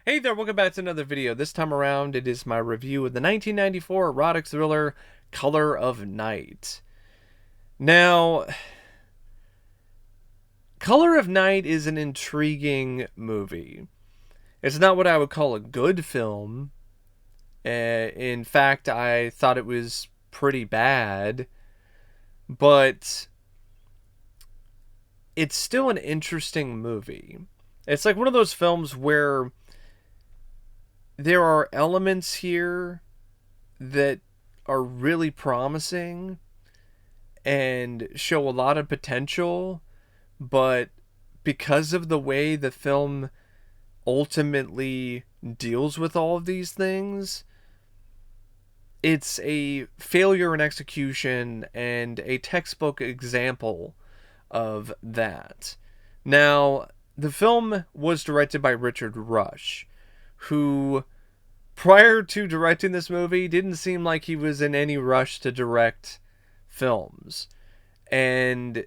Hey there, welcome back to another video. This time around, it is my review of the 1994 erotic thriller, Color of Night. Now, Color of Night is an intriguing movie. It's not what I would call a good film. In fact, I thought it was pretty bad. But it's still an interesting movie. It's like one of those films where there are elements here that are really promising and show a lot of potential, but because of the way the film ultimately deals with all of these things, it's a failure in execution and a textbook example of that. Now, the film was directed by Richard Rush, who, prior to directing this movie, didn't seem like he was in any rush to direct films. And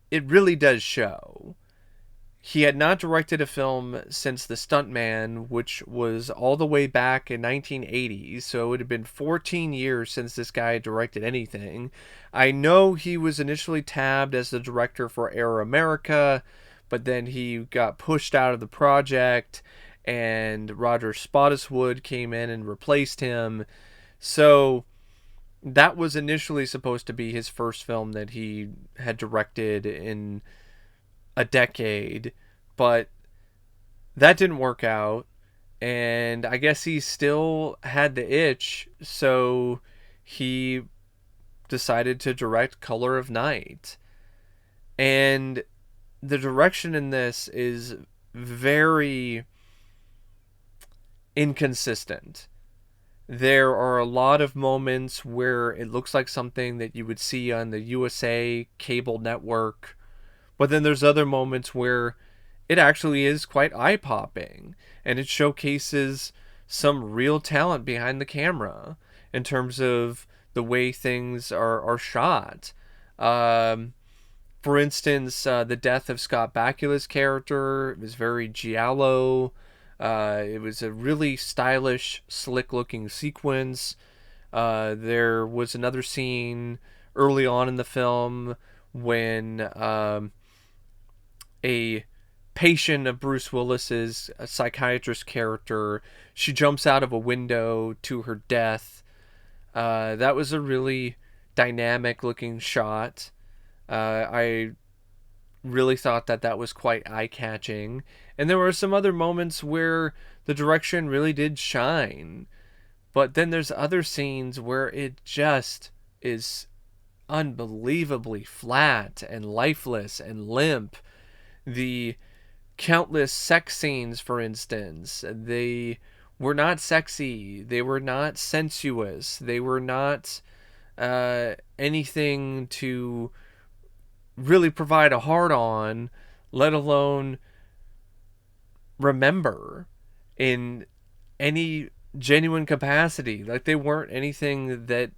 it really does show. He had not directed a film since The Stuntman, which was all the way back in 1980, so it had been 14 years since this guy directed anything. I know he was initially tabbed as the director for Air America, but then he got pushed out of the project, and Roger Spottiswoode came in and replaced him. So that was initially supposed to be his first film that he had directed in a decade, but that didn't work out, and I guess he still had the itch, so he decided to direct Color of Night. And the direction in this is very inconsistent. There are a lot of moments where it looks like something that you would see on the USA cable network, but then there's other moments where it actually is quite eye-popping, and it showcases some real talent behind the camera in terms of the way things are shot. For instance, the death of Scott Bakula's character was very giallo. It was a really stylish, slick-looking sequence. There was another scene early on in the film when a patient of Bruce Willis's, a psychiatrist character, she jumps out of a window to her death. That was a really dynamic-looking shot. I really thought that was quite eye-catching. And there were some other moments where the direction really did shine. But then there's other scenes where it just is unbelievably flat and lifeless and limp. The countless sex scenes, for instance, they were not sexy. They were not sensuous. They were not anything to really provide a hard-on, let alone remember in any genuine capacity. Like, they weren't anything that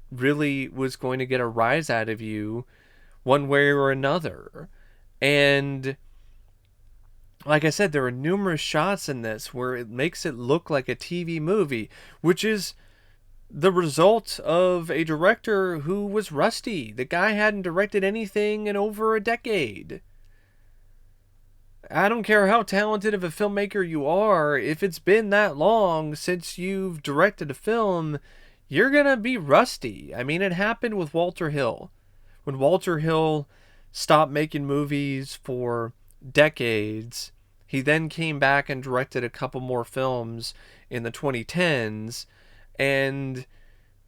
really was going to get a rise out of you one way or another. And like I said, there are numerous shots in this where it makes it look like a TV movie, which is the result of a director who was rusty. The guy hadn't directed anything in over a decade. I don't care how talented of a filmmaker you are, if it's been that long since you've directed a film, you're gonna be rusty. I mean, it happened with Walter Hill. When Walter Hill stopped making movies for decades, he then came back and directed a couple more films in the 2010s, and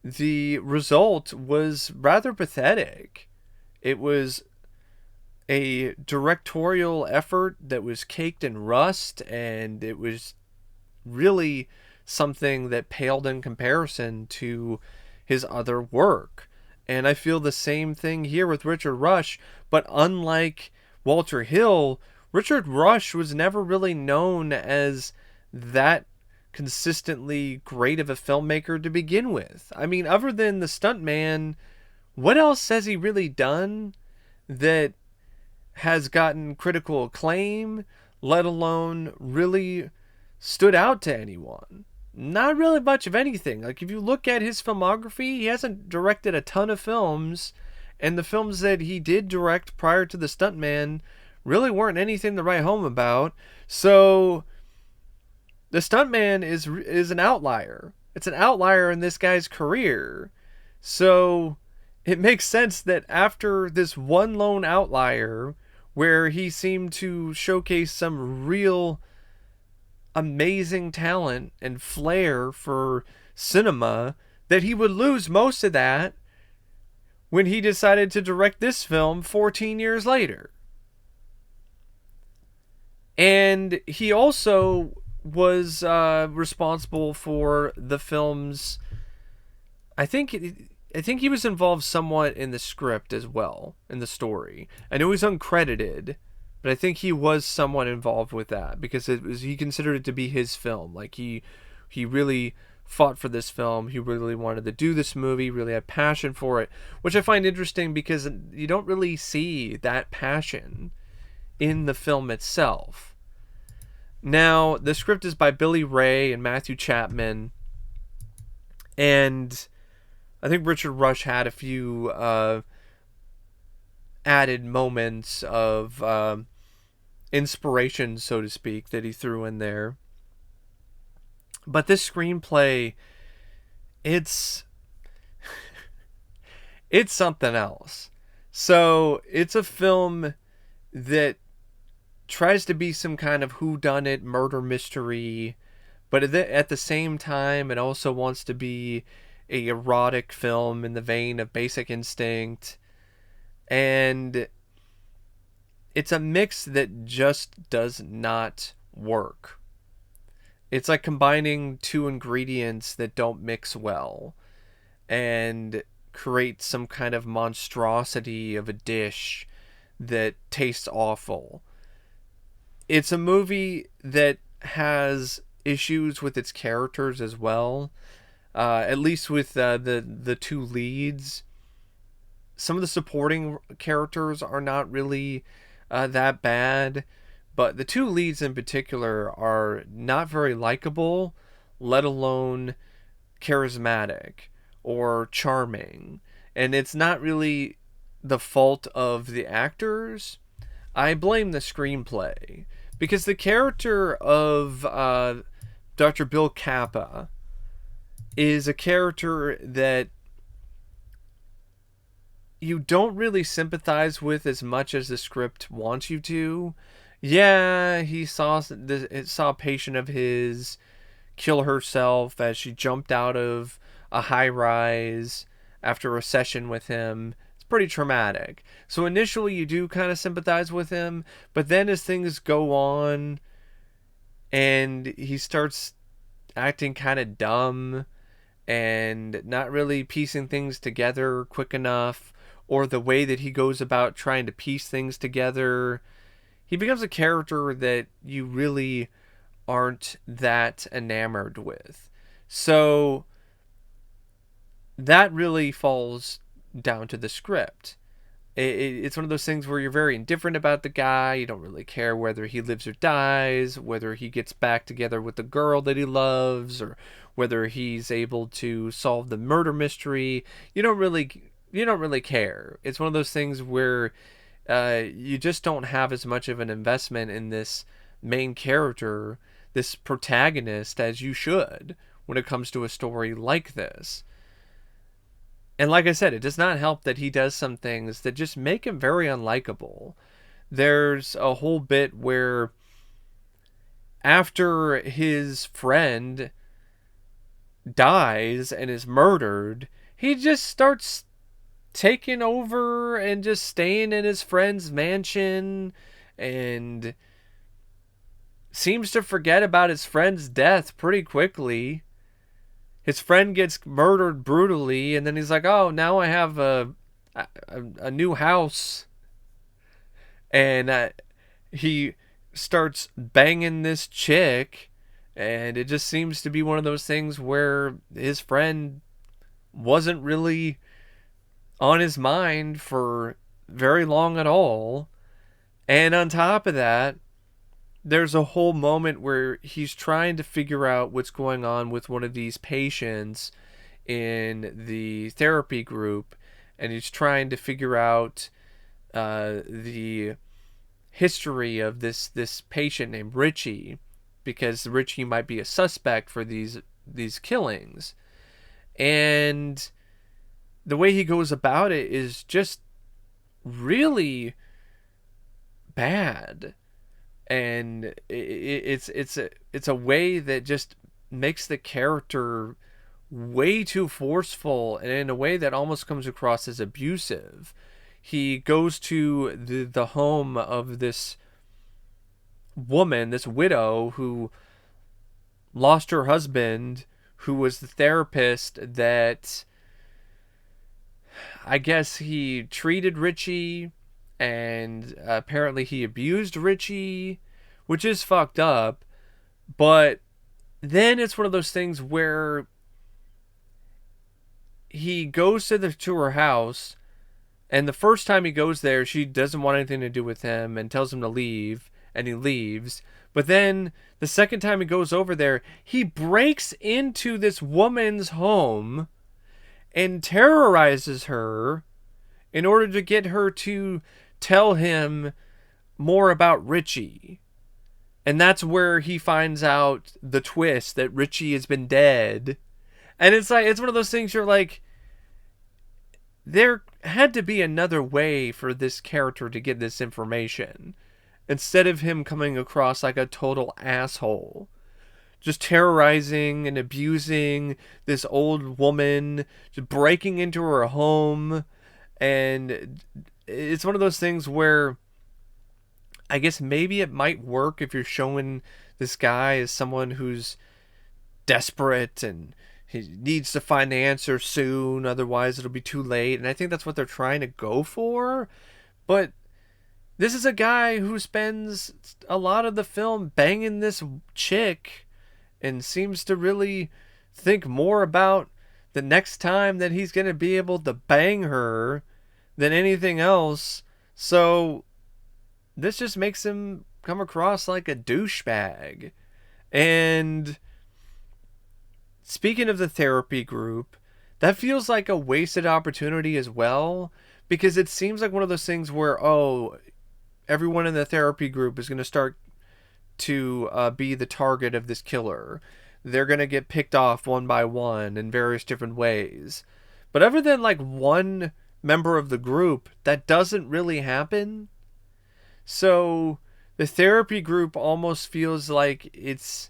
the result was rather pathetic. It was a directorial effort that was caked in rust, and it was really something that paled in comparison to his other work. And I feel the same thing here with Richard Rush, but unlike Walter Hill, Richard Rush was never really known as that consistently great of a filmmaker to begin with. I mean, other than The Stuntman, what else has he really done that has gotten critical acclaim, let alone really stood out to anyone. Not really much of anything. Like, if you look at his filmography, he hasn't directed a ton of films, and the films that he did direct prior to The Stuntman really weren't anything to write home about. So, The Stuntman is an outlier. It's an outlier in this guy's career. So, it makes sense that after this one lone outlier, where he seemed to showcase some real amazing talent and flair for cinema, that he would lose most of that when he decided to direct this film 14 years later. And he also was responsible for the film's, I think he was involved somewhat in the script as well, in the story. I know he's uncredited, but I think he was somewhat involved with that because he considered it to be his film. Like, he really fought for this film. He really wanted to do this movie, really had passion for it, which I find interesting because you don't really see that passion in the film itself. Now, the script is by Billy Ray and Matthew Chapman, and I think Richard Rush had a few added moments of inspiration, so to speak, that he threw in there. But this screenplay, it's something else. So it's a film that tries to be some kind of whodunit murder mystery, but at the same time, it also wants to be a erotic film in the vein of Basic Instinct. And it's a mix that just does not work. It's like combining two ingredients that don't mix well and create some kind of monstrosity of a dish that tastes awful. It's a movie that has issues with its characters as well, at least with the two leads. Some of the supporting characters are not really that bad, but the two leads in particular are not very likable, let alone charismatic or charming. And it's not really the fault of the actors. I blame the screenplay, because the character of Dr. Bill Kappa is a character that you don't really sympathize with as much as the script wants you to. Yeah, he saw a patient of his kill herself as she jumped out of a high-rise after a session with him. It's pretty traumatic. So initially you do kind of sympathize with him, but then as things go on and he starts acting kind of dumb and not really piecing things together quick enough, or the way that he goes about trying to piece things together, he becomes a character that you really aren't that enamored with. So that really falls down to the script. It's one of those things where you're very indifferent about the guy. You don't really care whether he lives or dies, whether he gets back together with the girl that he loves, or whether he's able to solve the murder mystery. You don't really care. It's one of those things where you just don't have as much of an investment in this main character, this protagonist, as you should when it comes to a story like this. And like I said, it does not help that he does some things that just make him very unlikable. There's a whole bit where after his friend dies and is murdered, he just starts taking over and just staying in his friend's mansion and seems to forget about his friend's death pretty quickly. His friend gets murdered brutally, and then he's like, oh, now I have a new house. And he starts banging this chick, and it just seems to be one of those things where his friend wasn't really on his mind for very long at all. And on top of that, there's a whole moment where he's trying to figure out what's going on with one of these patients in the therapy group, and he's trying to figure out the history of this patient named Richie, because Richie might be a suspect for these killings. And the way he goes about it is just really bad, and it's a way that just makes the character way too forceful, and in a way that almost comes across as abusive. He goes to the home of this woman, this widow, who lost her husband, who was the therapist that I guess he treated Richie, and apparently he abused Richie, which is fucked up. But then it's one of those things where he goes to her house, and the first time he goes there, she doesn't want anything to do with him and tells him to leave, and he leaves. But then the second time he goes over there, he breaks into this woman's home and terrorizes her in order to get her to tell him more about Richie. And that's where he finds out the twist that Richie has been dead. And it's like, it's one of those things you're like, there had to be another way for this character to get this information, instead of him coming across like a total asshole, just terrorizing and abusing this old woman, just breaking into her home. And it's one of those things where I guess maybe it might work if you're showing this guy as someone who's desperate and he needs to find the answer soon, otherwise it'll be too late. And I think that's what they're trying to go for. But this is a guy who spends a lot of the film banging this chick and seems to really think more about the next time that he's going to be able to bang her than anything else. So this just makes him come across like a douchebag. And speaking of the therapy group, that feels like a wasted opportunity as well, because it seems like one of those things where, oh, everyone in the therapy group is going to start to be the target of this killer. They're going to get picked off one by one in various different ways. But other than like one member of the group, that doesn't really happen. So the therapy group almost feels like it's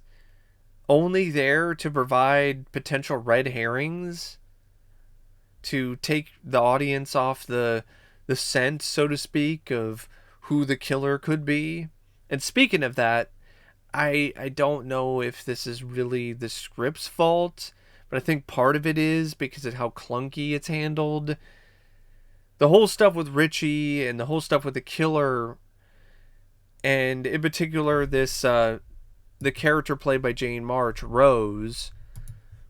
only there to provide potential red herrings, to take the audience off the scent, so to speak, of who the killer could be. And speaking of that, I don't know if this is really the script's fault, but I think part of it is because of how clunky it's handled. The whole stuff with Richie and the whole stuff with the killer, and in particular this the character played by Jane March, Rose,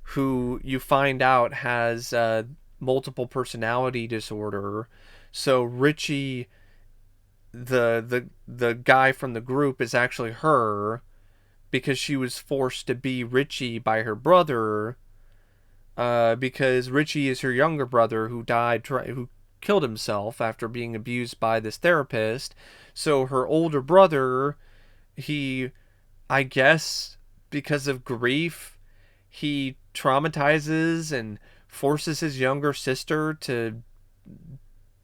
who you find out has multiple personality disorder. So Richie, the guy from the group, is actually her, because she was forced to be Richie by her brother, because Richie is her younger brother who died, who killed himself after being abused by this therapist. So her older brother, he, I guess, because of grief, he traumatizes and forces his younger sister to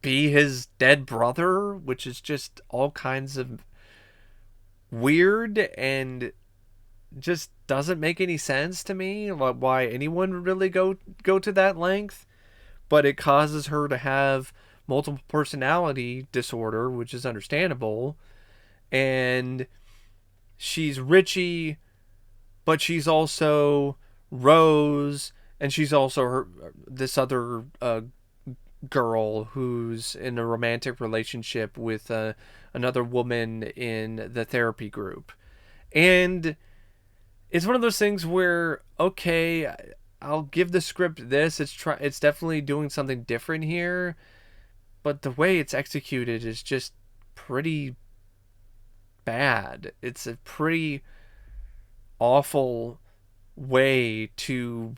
be his dead brother, which is just all kinds of weird and just doesn't make any sense to me why anyone would really go to that length. But it causes her to have multiple personality disorder, which is understandable. And she's Richie, but she's also Rose, and she's also this other girl who's in a romantic relationship with another woman in the therapy group. And it's one of those things where, okay, I'll give the script this. It's definitely doing something different here, but the way it's executed is just pretty bad. It's a pretty awful way to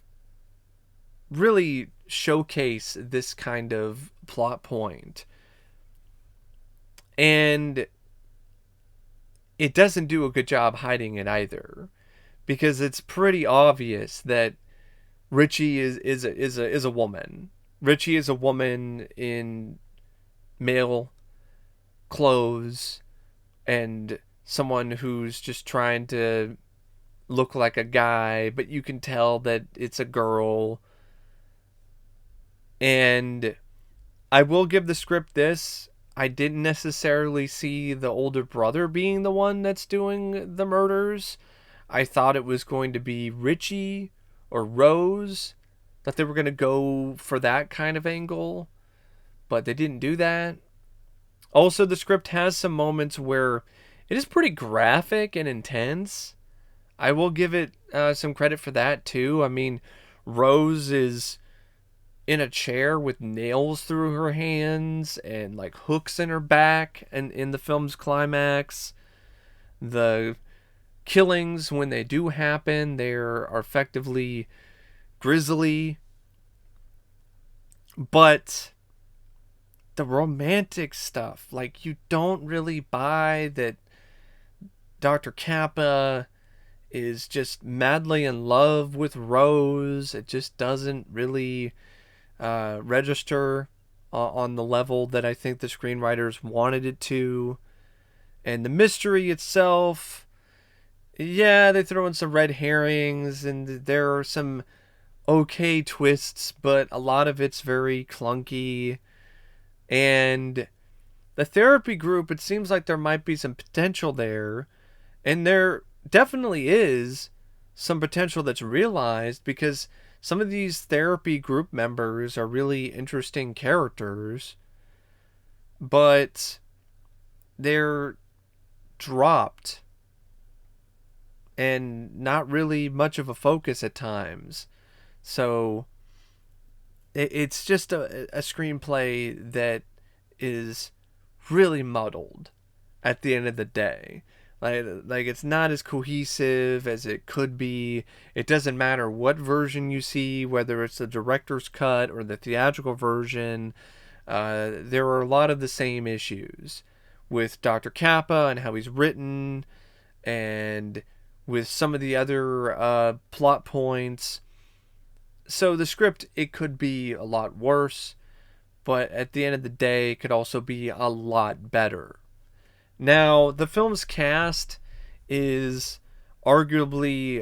really showcase this kind of plot point. And it doesn't do a good job hiding it either, because it's pretty obvious that Richie is a woman. Richie is a woman in male clothes, and someone who's just trying to look like a guy, but you can tell that it's a girl. And I will give the script this: I didn't necessarily see the older brother being the one that's doing the murders. I thought it was going to be Richie or Rose, that they were going to go for that kind of angle, but they didn't do that. Also, the script has some moments where it is pretty graphic and intense. I will give it some credit for that too. I mean, Rose is in a chair with nails through her hands and like hooks in her back, and in the film's climax, the killings, when they do happen, they are effectively grisly. But the romantic stuff, like, you don't really buy that Dr. Kappa is just madly in love with Rose. It just doesn't really register on the level that I think the screenwriters wanted it to. And the mystery itself, yeah, they throw in some red herrings, and there are some okay twists, but a lot of it's very clunky. And the therapy group, it seems like there might be some potential there, and there definitely is some potential that's realized, because some of these therapy group members are really interesting characters, but they're dropped and not really much of a focus at times. So it's just a screenplay that is really muddled at the end of the day. Like it's not as cohesive as it could be. It doesn't matter what version you see, whether it's the director's cut or the theatrical version. There are a lot of the same issues with Dr. Kappa and how he's written, and with some of the other plot points. So the script, it could be a lot worse, but at the end of the day, it could also be a lot better. Now, the film's cast is arguably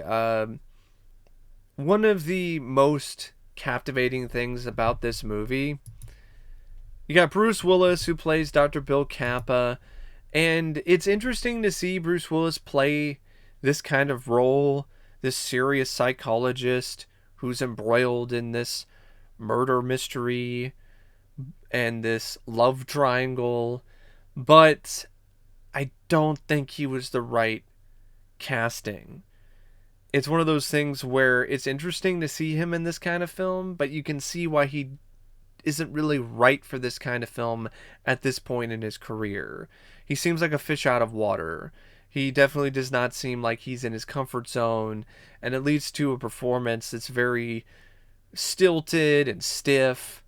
one of the most captivating things about this movie. You got Bruce Willis, who plays Dr. Bill Kappa, and it's interesting to see Bruce Willis play this kind of role, this serious psychologist who's embroiled in this murder mystery and this love triangle, but I don't think he was the right casting. It's one of those things where it's interesting to see him in this kind of film, but you can see why he isn't really right for this kind of film at this point in his career. He seems like a fish out of water. He definitely does not seem like he's in his comfort zone, and it leads to a performance that's very stilted and stiff.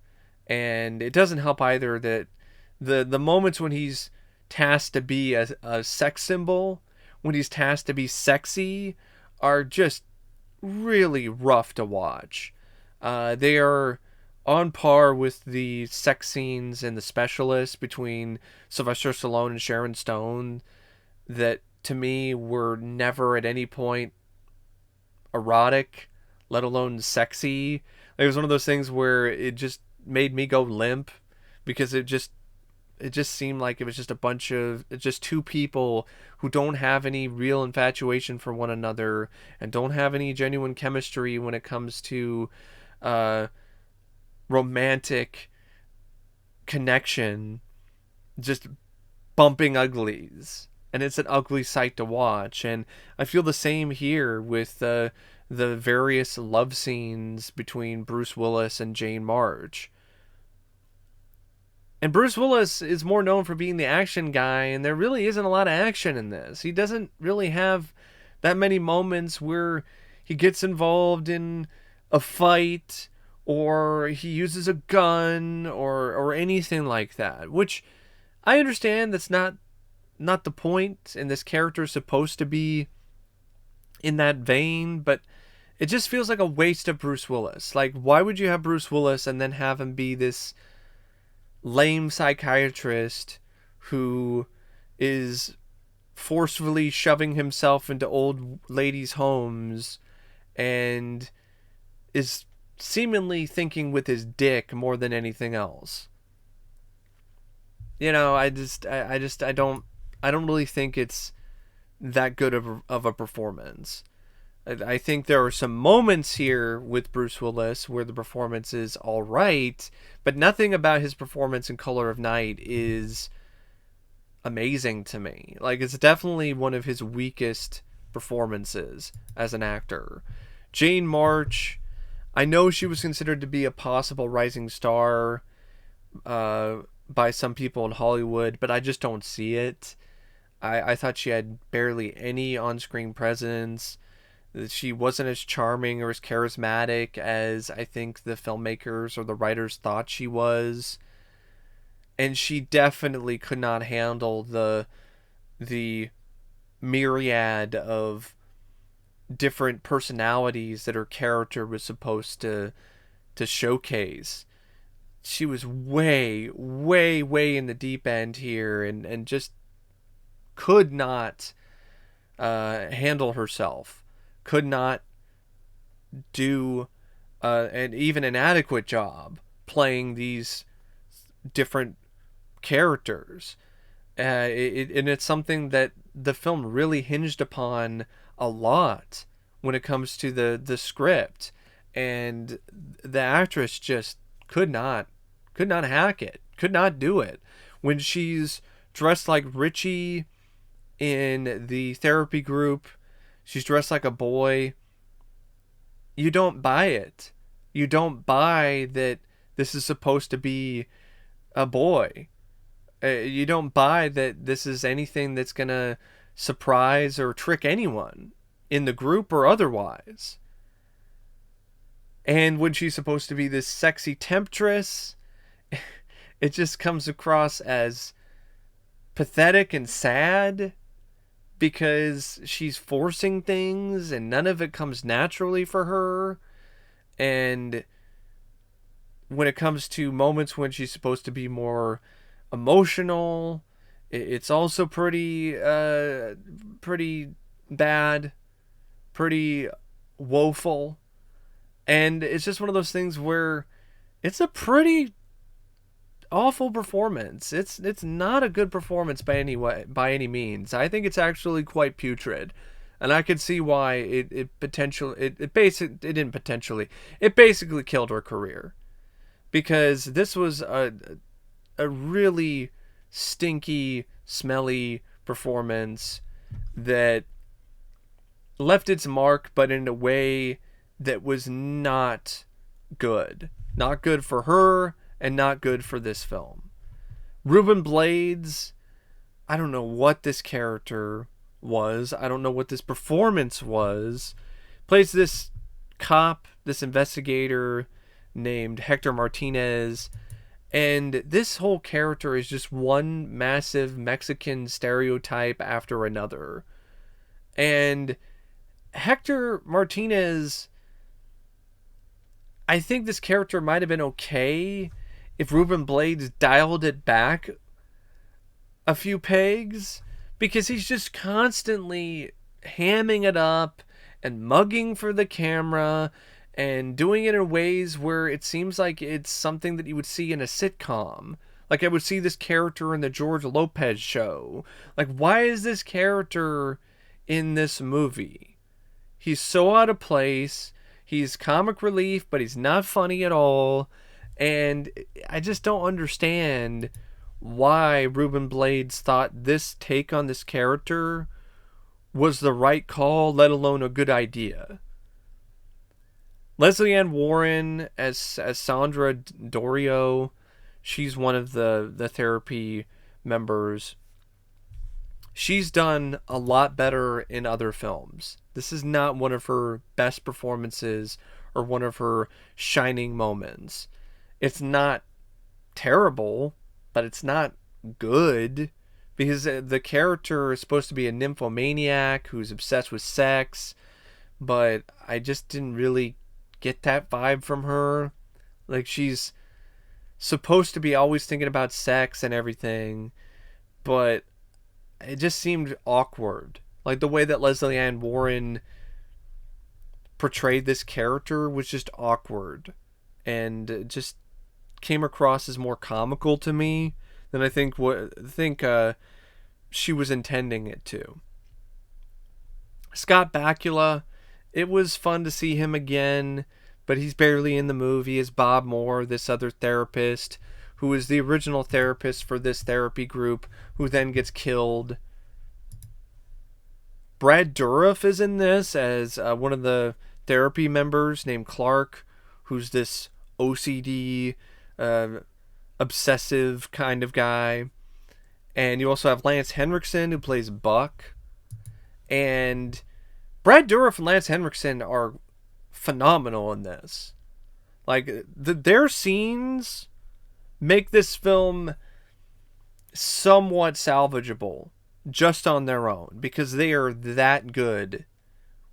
And it doesn't help either that the moments when he's tasked to be a sex symbol, when he's tasked to be sexy, are just really rough to watch. They are on par with the sex scenes in The Specialist between Sylvester Stallone and Sharon Stone, that to me were never at any point erotic, let alone sexy. It was one of those things where it just made me go limp, because it just seemed like it was just a bunch of just two people who don't have any real infatuation for one another and don't have any genuine chemistry when it comes to romantic connection, just bumping uglies, and it's an ugly sight to watch. And I feel the same here with the various love scenes between Bruce Willis and Jane March. And Bruce Willis is more known for being the action guy, and there really isn't a lot of action in this. He doesn't really have that many moments where he gets involved in a fight or he uses a gun or anything like that, which I understand that's not the point, and this character is supposed to be in that vein, but it just feels like a waste of Bruce Willis. Like, why would you have Bruce Willis and then have him be this lame psychiatrist who is forcefully shoving himself into old ladies' homes and is seemingly thinking with his dick more than anything else? You know, I don't really think it's that good of a performance. I think there are some moments here with Bruce Willis where the performance is all right, but nothing about his performance in Color of Night is amazing to me. Like, it's definitely one of his weakest performances as an actor. Jane March, I know she was considered to be a possible rising star by some people in Hollywood, but I just don't see it. I thought she had barely any on-screen presence. She wasn't as charming or as charismatic as I think the filmmakers or the writers thought she was. And she definitely could not handle the myriad of different personalities that her character was supposed to showcase. She was way, way, way in the deep end here, and just could not handle herself. Could not do even an adequate job playing these different characters. And it's something that the film really hinged upon a lot when it comes to the script. And the actress just could not hack it. Could not do it. When she's dressed like Richie in the therapy group, she's dressed like a boy. You don't buy it. You don't buy that this is supposed to be a boy. You don't buy that this is anything that's going to surprise or trick anyone in the group or otherwise. And when she's supposed to be this sexy temptress, it just comes across as pathetic and sad, because she's forcing things and none of it comes naturally for her. And when it comes to moments when she's supposed to be more emotional, it's also pretty bad, pretty woeful. And it's just one of those things where it's a pretty awful performance. It's not a good performance by any means. I think it's actually quite putrid, and I could see why it basically killed her career, because this was a really stinky, smelly performance that left its mark, but in a way that was not good for her, and not good for this film. Rueben Blades, I don't know what this character was. I don't know what this performance was. Plays this cop, this investigator named Hector Martinez. And this whole character is just one massive Mexican stereotype after another. And Hector Martinez, I think this character might have been okay if Rueben Blades dialed it back a few pegs, because he's just constantly hamming it up and mugging for the camera and doing it in ways where it seems like it's something that you would see in a sitcom. Like, I would see this character in the George Lopez show. Like, why is this character in this movie? He's so out of place. He's comic relief, but he's not funny at all. And I just don't understand why Rueben Blades thought this take on this character was the right call, let alone a good idea. Lesley Ann Warren as Sandra Dorio, She's one of the therapy members. She's done a lot better in other films. This is not one of her best performances or one of her shining moments. It's not terrible, but it's not good, because the character is supposed to be a nymphomaniac who's obsessed with sex, but I just didn't really get that vibe from her. Like, she's supposed to be always thinking about sex and everything, but it just seemed awkward. Like, the way that Lesley Ann Warren portrayed this character was just awkward, and it just came across as more comical to me than I think she was intending it to. Scott Bakula, it was fun to see him again, but he's barely in the movie as Bob Moore, this other therapist, who is the original therapist for this therapy group, who then gets killed. Brad Dourif is in this as one of the therapy members named Clark, who's this OCD, obsessive kind of guy. And you also have Lance Henriksen, who plays Buck. And Brad Dourif and Lance Henriksen are phenomenal in this. Like, their scenes make this film somewhat salvageable just on their own, because they are that good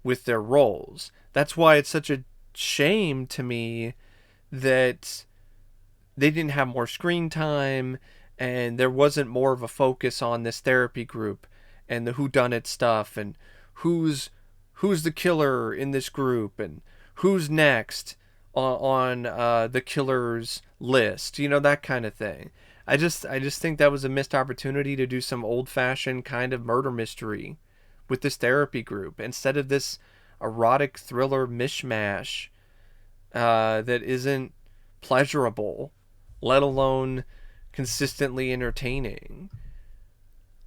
with their roles. That's why it's such a shame to me that they didn't have more screen time and there wasn't more of a focus on this therapy group and the whodunit stuff and who's the killer in this group and who's next on the killer's list, that kind of thing. I just think that was a missed opportunity to do some old-fashioned kind of murder mystery with this therapy group instead of this erotic thriller mishmash that isn't pleasurable, let alone consistently entertaining.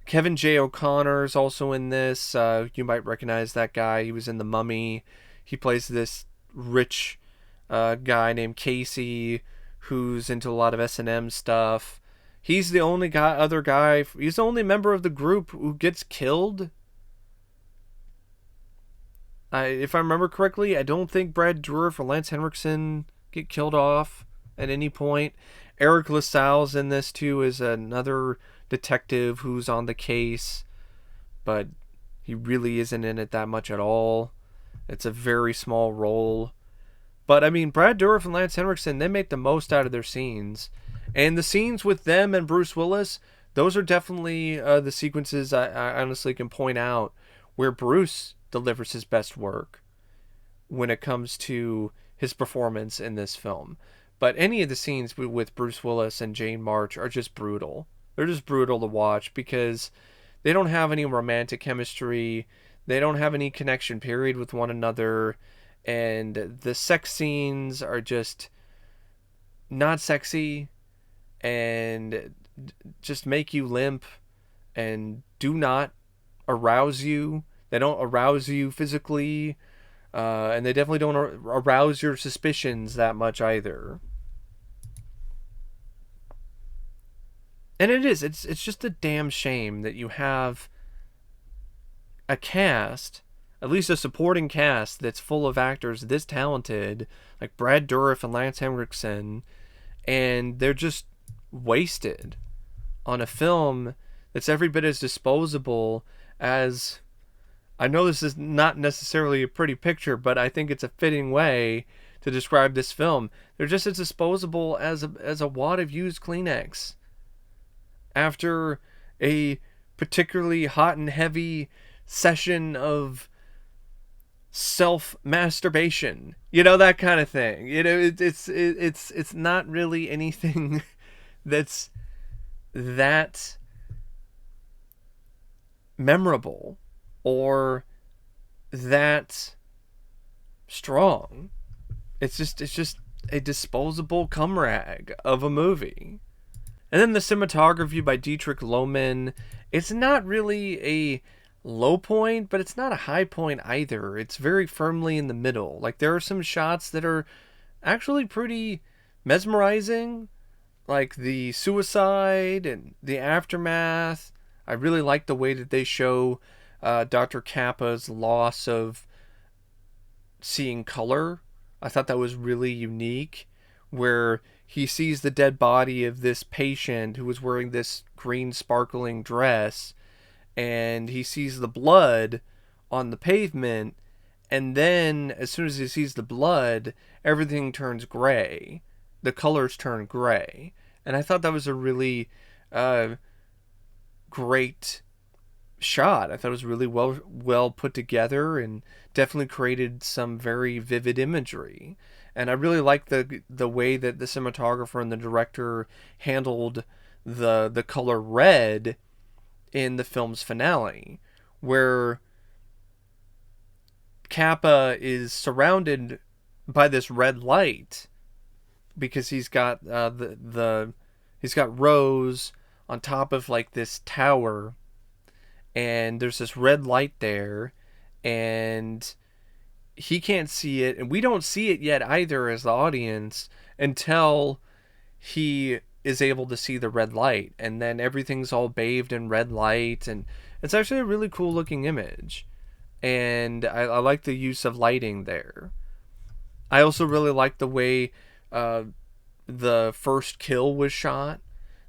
Kevin J. O'Connor is also in this. You might recognize that guy. He was in The Mummy. He plays this rich guy named Casey who's into a lot of S&M stuff. He's the only he's the only member of the group who gets killed. If I remember correctly, I don't think Brad Dourif or Lance Henriksen get killed off at any point. Eric LaSalle's in this too, as another detective who's on the case, but he really isn't in it that much at all. It's a very small role. But I mean, Brad Dourif and Lance Henriksen, they make the most out of their scenes. And the scenes with them and Bruce Willis, those are definitely the sequences I honestly can point out where Bruce delivers his best work when it comes to his performance in this film. But any of the scenes with Bruce Willis and Jane March are just brutal. They're just brutal to watch because they don't have any romantic chemistry. They don't have any connection, period, with one another. And the sex scenes are just not sexy and just make you limp and do not arouse you. They don't arouse you physically, and they definitely don't arouse your suspicions that much either. And it's just a damn shame that you have a cast, at least a supporting cast, that's full of actors this talented, like Brad Dourif and Lance Henriksen, and they're just wasted on a film that's every bit as disposable as... I know this is not necessarily a pretty picture, but I think it's a fitting way to describe this film. They're just as disposable as a wad of used Kleenex. After a particularly hot and heavy session of self-masturbation, that kind of thing. It's not really anything that's that memorable or that strong. It's just a disposable cum rag of a movie. And then the cinematography by Dietrich Lohmann, it's not really a low point, but it's not a high point either. It's very firmly in the middle. Like, there are some shots that are actually pretty mesmerizing, like the suicide and the aftermath. I really like the way that they show Dr. Kappa's loss of seeing color. I thought that was really unique, where he sees the dead body of this patient who was wearing this green sparkling dress, and he sees the blood on the pavement, and then as soon as he sees the blood, everything turns gray. The colors turn gray. And I thought that was a really uh, great shot. I thought it was really well put together and definitely created some very vivid imagery. And I really like the way that the cinematographer and the director handled the color red in the film's finale, where Kappa is surrounded by this red light because he's got he's got Rose on top of like this tower, and there's this red light there, and he can't see it, and we don't see it yet either as the audience until he is able to see the red light, and then everything's all bathed in red light, and it's actually a really cool looking image, and I like the use of lighting there. I also really like the way the first kill was shot,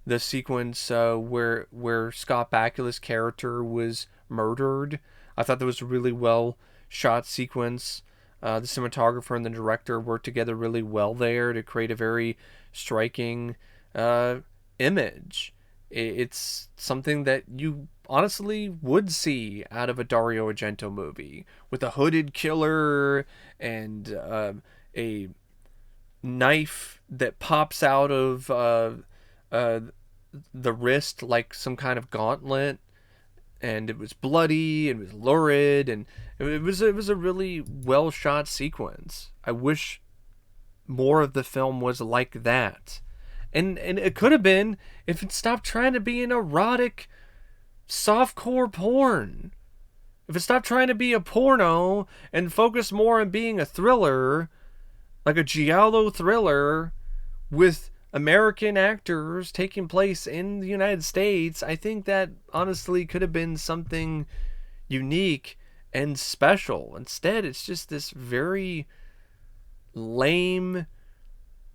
the sequence where Scott Bakula's character was murdered. I thought that was a really well shot sequence. The cinematographer and the director worked together really well there to create a very striking image. It's something that you honestly would see out of a Dario Argento movie, with a hooded killer and a knife that pops out of the wrist like some kind of gauntlet, and it was bloody and it was lurid, and it was a really well shot sequence. I wish more of the film was like that, and it could have been if it stopped trying to be an erotic softcore porn. If it stopped trying to be a porno and focused more on being a thriller, like a giallo thriller with American actors taking place in the United States, I think that honestly could have been something unique and special. Instead, it's just this very lame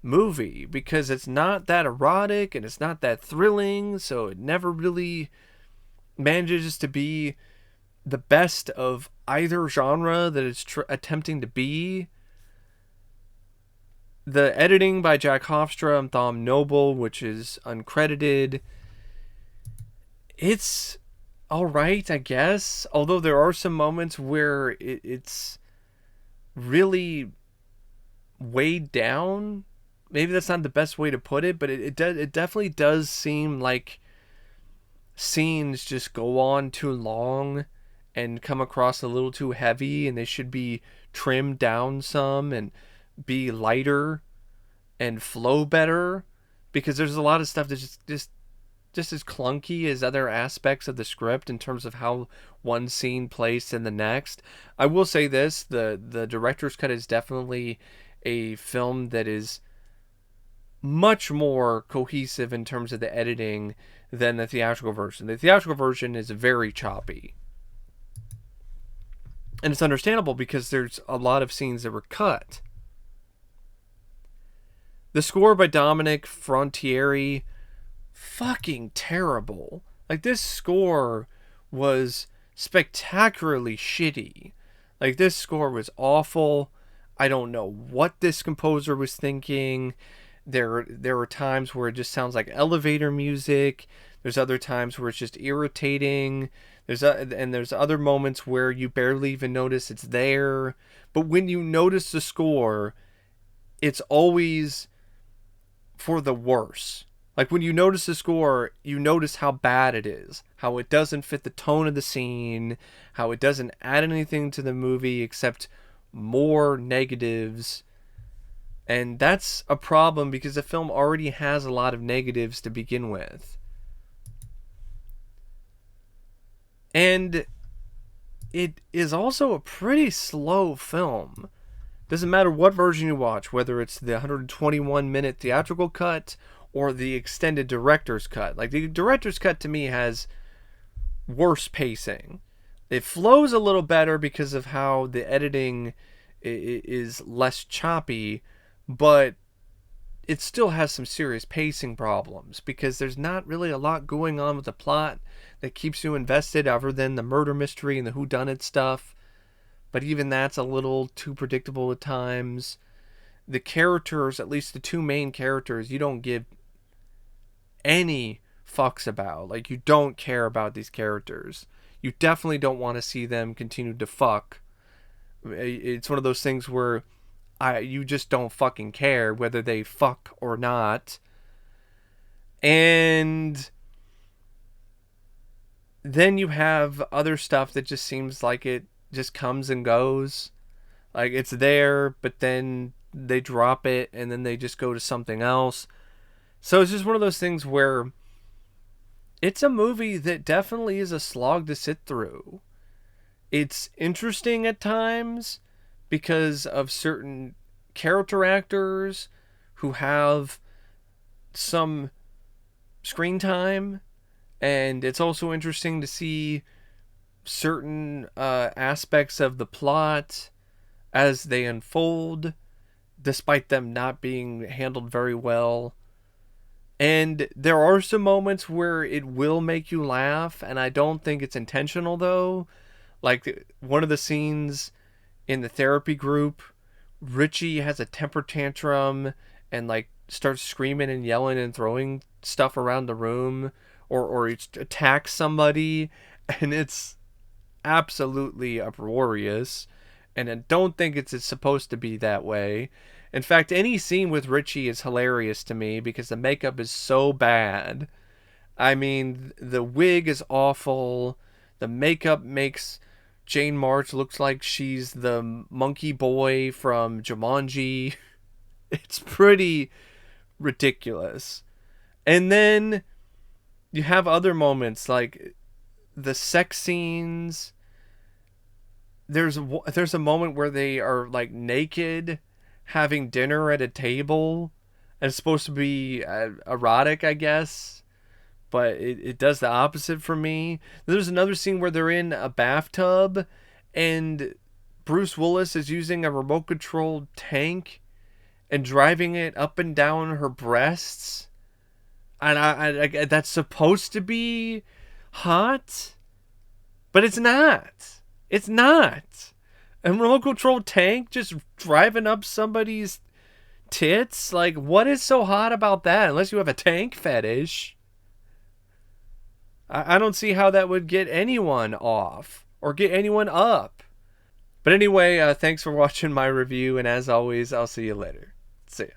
movie because it's not that erotic and it's not that thrilling, so it never really manages to be the best of either genre that it's attempting to be. The editing by Jack Hofstra and Thom Noble, which is uncredited, it's alright, I guess. Although there are some moments where it's really weighed down. Maybe that's not the best way to put it, but it definitely does seem like scenes just go on too long and come across a little too heavy, and they should be trimmed down some and be lighter and flow better, because there's a lot of stuff that's just as clunky as other aspects of the script in terms of how one scene plays in the next. I will say this, the director's cut is definitely a film that is much more cohesive in terms of the editing than the theatrical version. The theatrical version is very choppy. And it's understandable because there's a lot of scenes that were cut. The score by Dominic Frontieri, fucking terrible. Like, this score was spectacularly shitty. Like, this score was awful. I don't know what this composer was thinking. There are times where it just sounds like elevator music. There's other times where it's just irritating. There's other moments where you barely even notice it's there. But when you notice the score, it's always for the worse. Like, when you notice the score, you notice how bad it is, how it doesn't fit the tone of the scene, how it doesn't add anything to the movie except more negatives. And that's a problem because the film already has a lot of negatives to begin with. And it is also a pretty slow film. Doesn't matter what version you watch, whether it's the 121-minute theatrical cut or the extended director's cut. Like, the director's cut to me has worse pacing. It flows a little better because of how the editing is less choppy, but it still has some serious pacing problems because there's not really a lot going on with the plot that keeps you invested other than the murder mystery and the whodunit stuff. But even that's a little too predictable at times. The characters, at least the two main characters, you don't give any fucks about. Like, you don't care about these characters. You definitely don't want to see them continue to fuck. It's one of those things where you just don't fucking care whether they fuck or not. And then you have other stuff that just seems like it just comes and goes. Like, it's there, but then they drop it and then they just go to something else. So it's just one of those things where it's a movie that definitely is a slog to sit through. It's interesting at times because of certain character actors who have some screen time, and it's also interesting to see certain aspects of the plot as they unfold, despite them not being handled very well. And there are some moments where it will make you laugh, and I don't think it's intentional, though. Like, one of the scenes in the therapy group, Richie has a temper tantrum and, like, starts screaming and yelling and throwing stuff around the room, or he attacks somebody, and it's absolutely uproarious, and I don't think it's supposed to be that way. In fact, any scene with Richie is hilarious to me because the makeup is so bad. I mean, the wig is awful. The makeup makes Jane March look like she's the monkey boy from Jumanji. It's pretty ridiculous. And then you have other moments like the sex scenes. There's a moment where they are like naked having dinner at a table, and it's supposed to be erotic, I guess, but it does the opposite for me. There's another scene where they're in a bathtub and Bruce Willis is using a remote controlled tank and driving it up and down her breasts, and I that's supposed to be hot, but it's not. It's not. A remote control tank just driving up somebody's tits? Like, what is so hot about that? Unless you have a tank fetish. I don't see how that would get anyone off or get anyone up. But anyway, thanks for watching my review, and as always, I'll see you later. See ya.